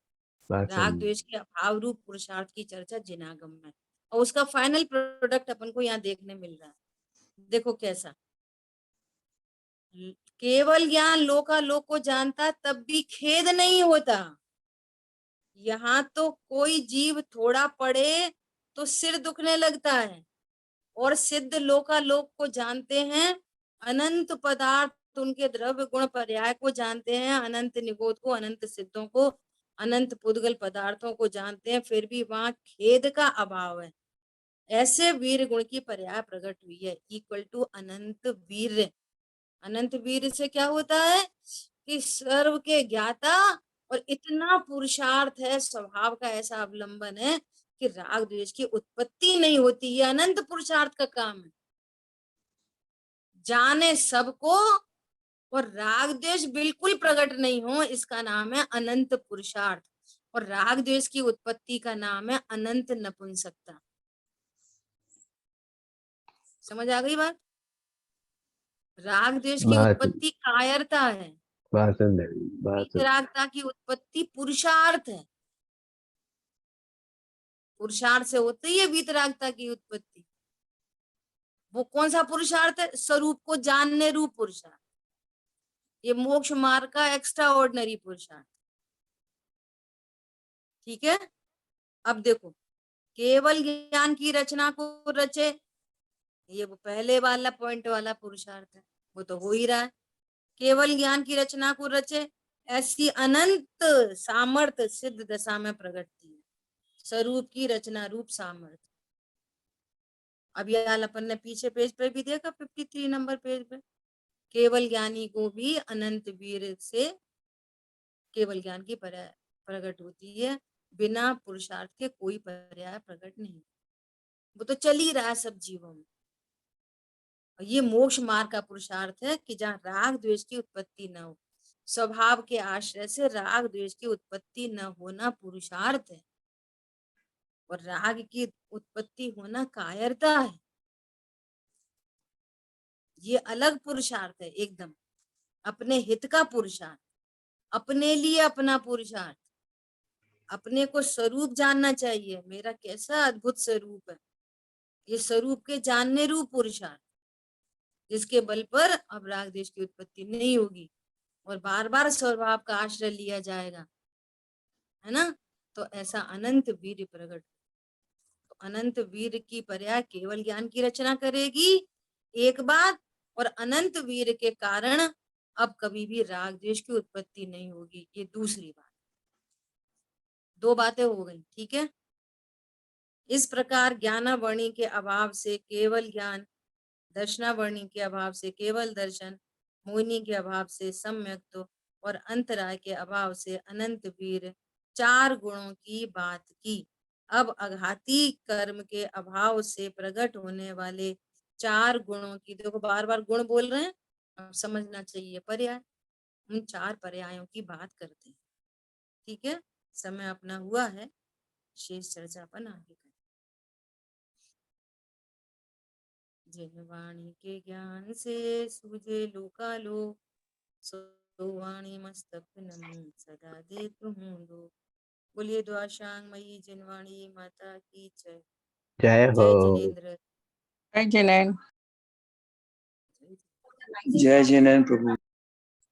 बात राग समझ। द्वेष के अभाव रूप पुरुषार्थ की चर्चा जिनागम में, और उसका फाइनल प्रोडक्ट अपन को यहाँ देखने मिल रहा है। देखो कैसा, केवल ज्ञान लोकालोक को जानता तब भी खेद नहीं होता। यहाँ तो कोई जीव थोड़ा पढ़े तो सिर दुखने लगता है, और सिद्ध लोकालोक को जानते हैं, अनंत पदार्थ उनके द्रव्य गुण पर्याय को जानते हैं, अनंत निगोद को, अनंत सिद्धों को, अनंत पुद्गल पदार्थों को जानते हैं, फिर भी वहां खेद का अभाव है। ऐसे वीर गुण की पर्याय प्रकट हुई है, इक्वल टू अनंत वीर। अनंत वीर से क्या होता है कि सर्व के ज्ञाता, और इतना पुरुषार्थ है, स्वभाव का ऐसा अवलंबन है कि राग द्वेष की उत्पत्ति नहीं होती। ये अनंत पुरुषार्थ का काम है, जाने सबको, और राग द्वेष बिल्कुल प्रकट नहीं हो, इसका नाम है अनंत पुरुषार्थ। और राग द्वेष की उत्पत्ति का नाम है अनंत नपुंसकता। समझ आ गई बात? राग द्वेष की बात उत्पत्ति कायरता है, बात सुंदर, बात सुंदर। वीतरागता की उत्पत्ति पुरुषार्थ है। पुरुषार्थ से होती है वीतरागता की उत्पत्ति। वो कौन सा पुरुषार्थ है? स्वरूप को जानने रूप पुरुषार्थ। ये मोक्ष मार्ग का एक्स्ट्रा ऑर्डिनरी पुरुषार्थ। ठीक है, अब देखो, केवल ज्ञान की रचना को रचे, ये वो पहले वाला पॉइंट वाला पुरुषार्थ है, वो तो हो ही रहा है। केवल ज्ञान की रचना को रचे, ऐसी अनंत सामर्थ्य सिद्ध दशा में प्रकटती है, स्वरूप की रचना रूप सामर्थ्य। अब यार अपन ने पीछे पेज पे भी देखा, 53 नंबर पेज पे, केवल ज्ञानी को भी अनंत वीर से केवल ज्ञान की पर्याय प्रकट होती है, बिना पुरुषार्थ के कोई पर्याय प्रकट नहीं। वो तो चल ही रहा है सब जीवों में। और ये मोक्ष मार्ग का पुरुषार्थ है कि जहाँ राग द्वेष की उत्पत्ति न हो। स्वभाव के आश्रय से राग द्वेष की उत्पत्ति न होना पुरुषार्थ है, और राग की उत्पत्ति होना कायरता है। ये अलग पुरुषार्थ है एकदम, अपने हित का पुरुषार्थ, अपने लिए अपना पुरुषार्थ। अपने को स्वरूप जानना चाहिए, मेरा कैसा अद्भुत स्वरूप है, ये स्वरूप के जानने रूप पुरुषार्थ, जिसके बल पर अब राग द्वेष की उत्पत्ति नहीं होगी, और बार बार स्वभाव का आश्रय लिया जाएगा, है ना। तो ऐसा अनंत वीर प्रकट, तो अनंत वीर की पर्याय केवल ज्ञान की रचना करेगी, एक बात, और अनंत वीर के कारण अब कभी भी राग द्वेष की उत्पत्ति नहीं होगी, ये दूसरी बात। दो बातें हो गई, ठीक है। इस प्रकार ज्ञानावरणी के अभाव से केवल ज्ञान, दर्शनावरणी के अभाव से केवल दर्शन, मोहिनी के अभाव से सम्यक्त्व, और अंतराय के अभाव से अनंत वीर, चार गुणों की बात की। अब अघाती कर्म के अभाव से प्रकट होने वाले चार गुणों की, देखो बार बार गुण बोल रहे हैं, अब समझना चाहिए पर्याय, उन चार पर्यायों की बात करते हैं। ठीक है, समय अपना हुआ है, शेष चर्चा अपन आगे करें। जिन वाणी के ज्ञान से सूझे लोकालोक, सो वाणी मस्तक नम सदा दे तुम लोग। बोलिए द्वाशांग मई जिनवाणी माता की जय। जय हो। जय जिनेन्द्र। जय जिनेन्द्र। जय जिनेन्द्र प्रभु।